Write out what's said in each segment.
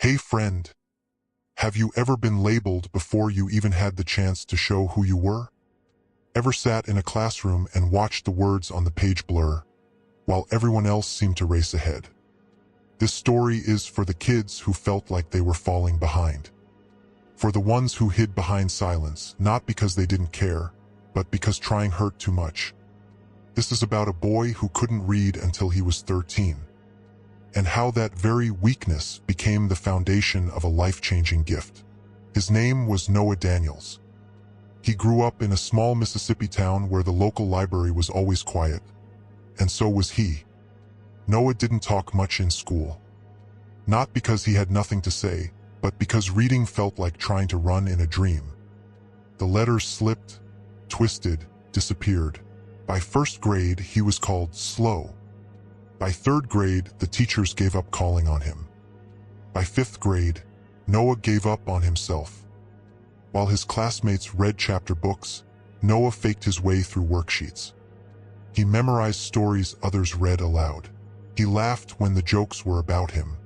Hey friend, have you ever been labeled before you even had the chance to show who you were? Ever sat in a classroom and watched the words on the page blur, while everyone else seemed to race ahead? This story is for the kids who felt like they were falling behind. For the ones who hid behind silence, not because they didn't care, but because trying hurt too much. This is about a boy who couldn't read until he was 13, and how that very weakness became the foundation of a life-changing gift. His name was Noah Daniels. He grew up in a small Mississippi town where the local library was always quiet, and so was he. Noah didn't talk much in school. Not because he had nothing to say, but because reading felt like trying to run in a dream. The letters slipped, twisted, disappeared. By first grade, he was called slow. By third grade, the teachers gave up calling on him. By fifth grade, Noah gave up on himself. While his classmates read chapter books, Noah faked his way through worksheets. He memorized stories others read aloud. He laughed when the jokes were about him.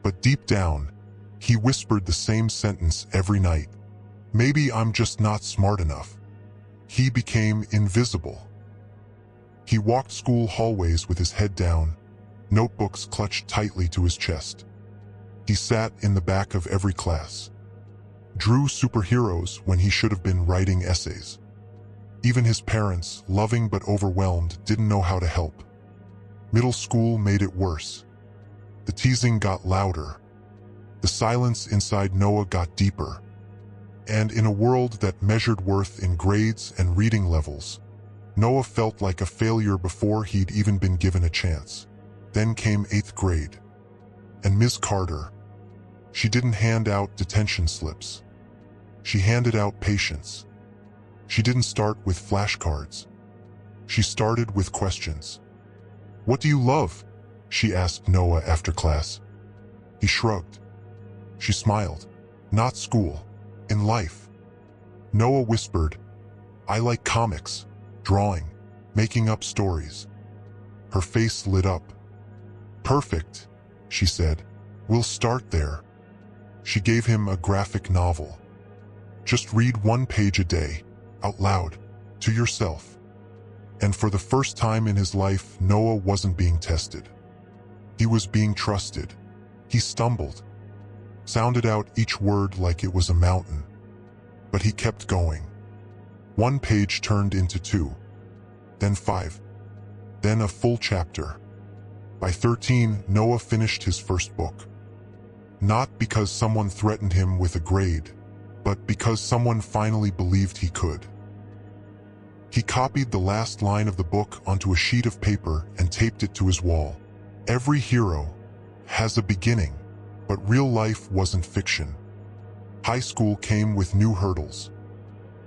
But deep down, he whispered the same sentence every night. Maybe I'm just not smart enough. He became invisible. He walked school hallways with his head down, notebooks clutched tightly to his chest. He sat in the back of every class, drew superheroes when he should have been writing essays. Even his parents, loving but overwhelmed, didn't know how to help. Middle school made it worse. The teasing got louder. The silence inside Noah got deeper. And in a world that measured worth in grades and reading levels, Noah felt like a failure before he'd even been given a chance. Then came 8th grade. And Ms. Carter. She didn't hand out detention slips. She handed out patience. She didn't start with flashcards. She started with questions. "What do you love?" she asked Noah after class. He shrugged. She smiled. "Not school. In life." Noah whispered, "I like comics, drawing, making up stories." Her face lit up. "Perfect," she said. "We'll start there." She gave him a graphic novel. "Just read 1 page a day, out loud, to yourself." And for the first time in his life, Noah wasn't being tested. He was being trusted. He stumbled, sounded out each word like it was a mountain. But he kept going. 1 page turned into 2, then 5, then a full chapter. By 13, Noah finished his first book. Not because someone threatened him with a grade, but because someone finally believed he could. He copied the last line of the book onto a sheet of paper and taped it to his wall. Every hero has a beginning, but real life wasn't fiction. High school came with new hurdles.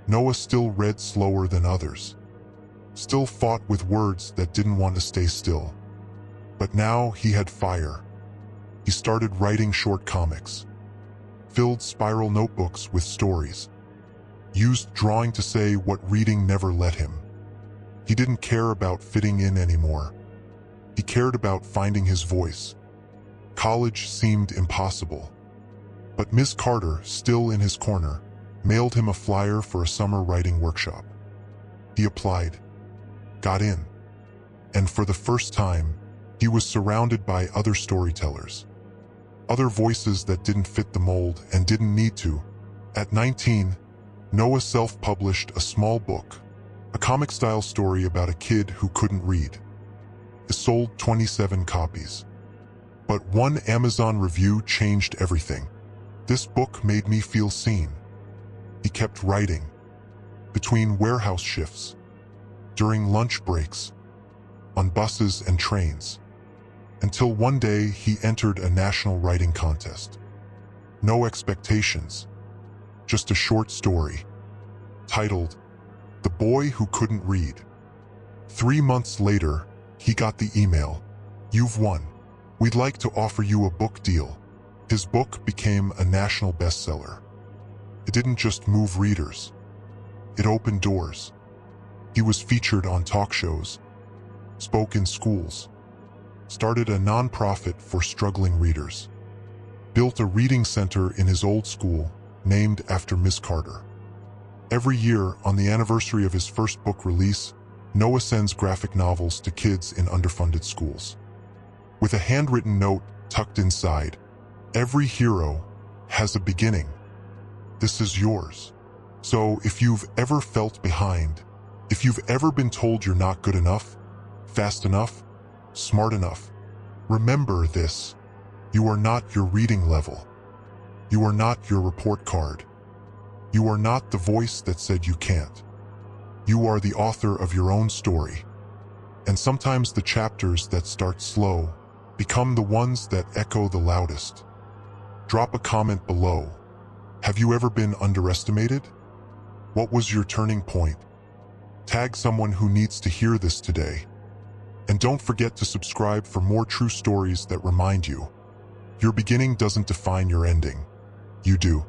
Noah still read slower than others, still fought with words that didn't want to stay still. But now he had fire. He started writing short comics, filled spiral notebooks with stories, used drawing to say what reading never let him. He didn't care about fitting in anymore. He cared about finding his voice. College seemed impossible. But Ms. Carter, still in his corner, mailed him a flyer for a summer writing workshop. He applied, got in, and for the first time, he was surrounded by other storytellers. Other voices that didn't fit the mold and didn't need to. At 19, Noah self-published a small book, a comic-style story about a kid who couldn't read. It sold 27 copies. But one Amazon review changed everything. "This book made me feel seen." He kept writing, between warehouse shifts, during lunch breaks, on buses and trains, until one day he entered a national writing contest. No expectations, just a short story, titled, "The Boy Who Couldn't Read." 3 months later, he got the email, "You've won. We'd like to offer you a book deal." His book became a national bestseller. It didn't just move readers. It opened doors. He was featured on talk shows, spoke in schools, started a nonprofit for struggling readers. built a reading center in his old school, named after Miss Carter. Every year, on the anniversary of his first book release, Noah sends graphic novels to kids in underfunded schools. With a handwritten note tucked inside, every hero has a beginning. This is yours. So if you've ever felt behind, if you've ever been told you're not good enough, fast enough, smart enough, remember this. You are not your reading level. You are not your report card. You are not the voice that said you can't. You are the author of your own story. And sometimes the chapters that start slow become the ones that echo the loudest. Drop a comment below. Have you ever been underestimated? What was your turning point? Tag someone who needs to hear this today. And don't forget to subscribe for more true stories that remind you. Your beginning doesn't define your ending. You do.